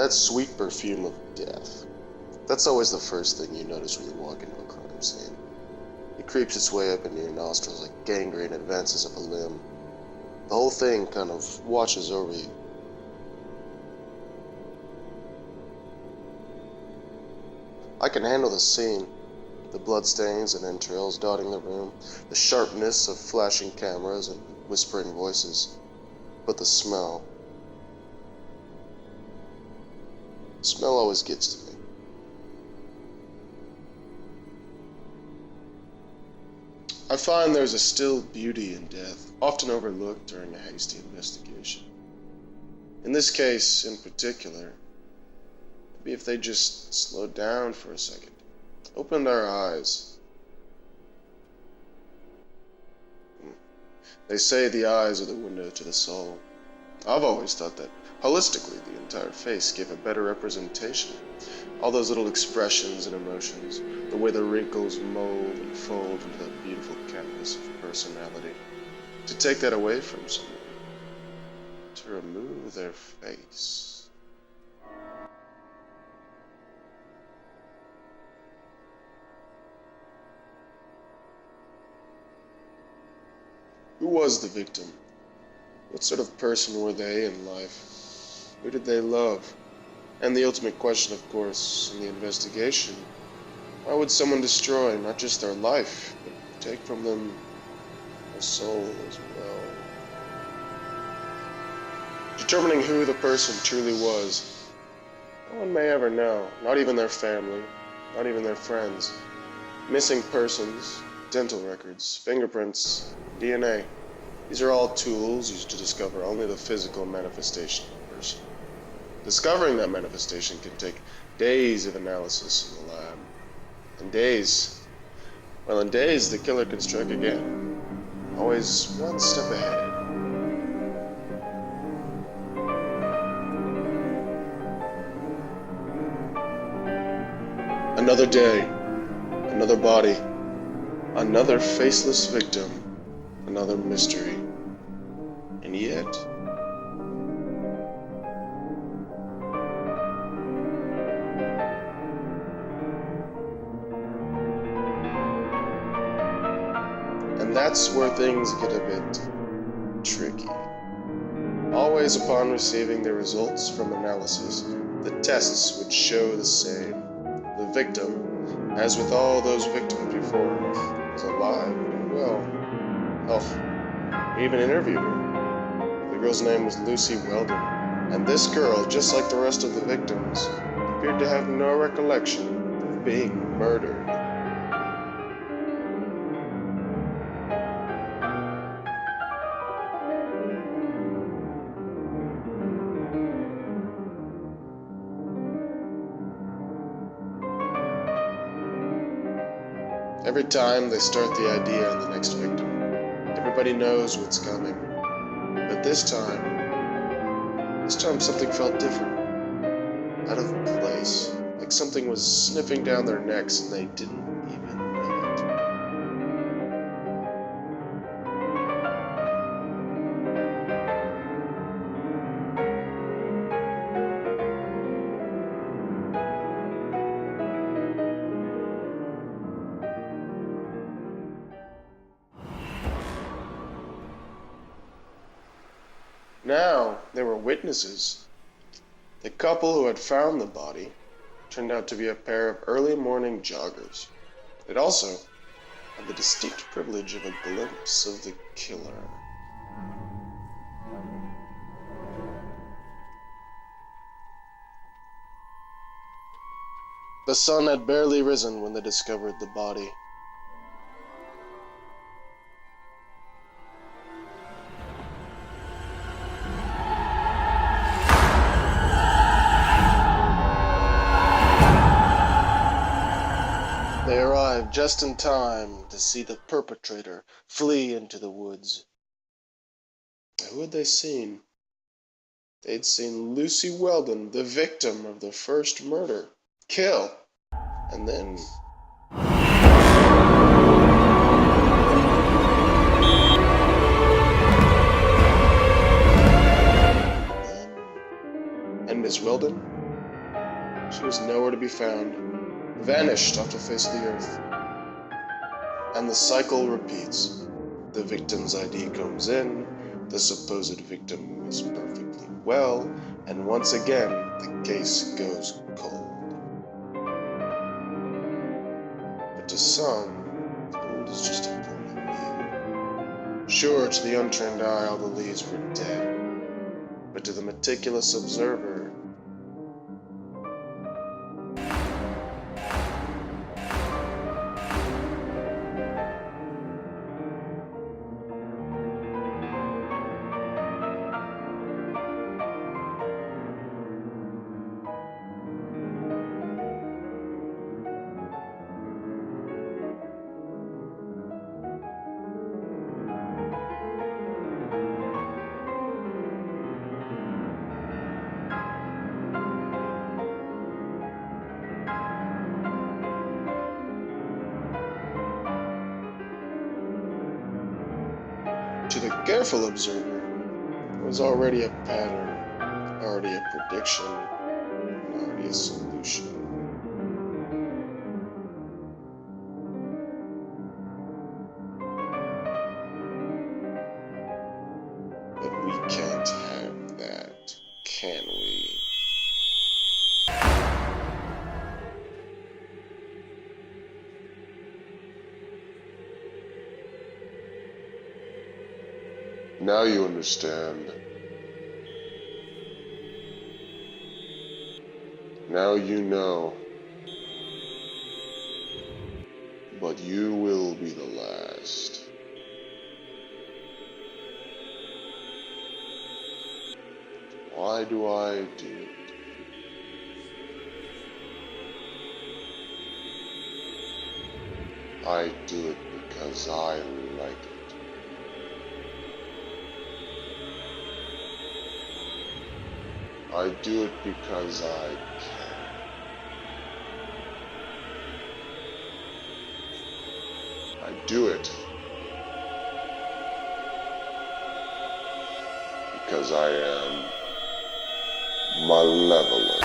that sweet perfume of death. That's always the first thing you notice when you walk into a crime scene. It creeps its way up into your nostrils like gangrene advances up a limb. The whole thing kind of washes over you. I can handle the scene. The bloodstains and entrails dotting the room, the sharpness of flashing cameras and whispering voices. But the smell always gets to me. I find there's a still beauty in death, often overlooked during a hasty investigation. In this case, in particular, maybe if they just slowed down for a second, opened our eyes. They say the eyes are the window to the soul. I've always thought that holistically the entire face gave a better representation. All those little expressions and emotions, the way the wrinkles mold and fold into that beautiful canvas of personality. To take that away from someone, to remove their face. Who was the victim? What sort of person were they in life? Who did they love? And the ultimate question, of course, in the investigation, why would someone destroy not just their life, but take from them their soul as well? Determining who the person truly was, no one may ever know, not even their family, not even their friends. Missing persons, dental records, fingerprints, DNA. These are all tools used to discover only the physical manifestation of a person. Discovering that manifestation can take days of analysis in the lab. In days, the killer can strike again. Always one step ahead. Another day, another body, another faceless victim, another mystery. And yet, and that's where things get a bit tricky. Always upon receiving the results from analysis, the tests would show the same. The victim, as with all those victims before, was alive and well. Hell, we even interviewed her. The girl's name was Lucy Weldon, and this girl, just like the rest of the victims, appeared to have no recollection of being murdered. Every time they start the idea on the next victim, everybody knows what's coming. But this time something felt different. Out of place. Like something was sniffing down their necks and they didn't even know it. Now, there were witnesses. The couple who had found the body turned out to be a pair of early morning joggers. It also had the distinct privilege of a glimpse of the killer. The sun had barely risen when they discovered the body. They arrived just in time to see the perpetrator flee into the woods. Who had they seen? They'd seen Lucy Weldon, the victim of the first murder, kill, and then... And Miss Weldon? She was nowhere to be found, vanished off the face of the earth. And the cycle repeats. The victim's ID comes in, the supposed victim is perfectly well, and once again, the case goes cold. But to some, cold is just a point of view. Sure, to the untrained eye, all the leads were dead. But to the meticulous observer, to the careful observer, it was already a pattern, already a prediction, and already a solution. But we can't have that, can we? Now you understand. Now you know. But you will be the last. Why do I do it? I do it because I like it. I do it because I can. I do it because I am malevolent.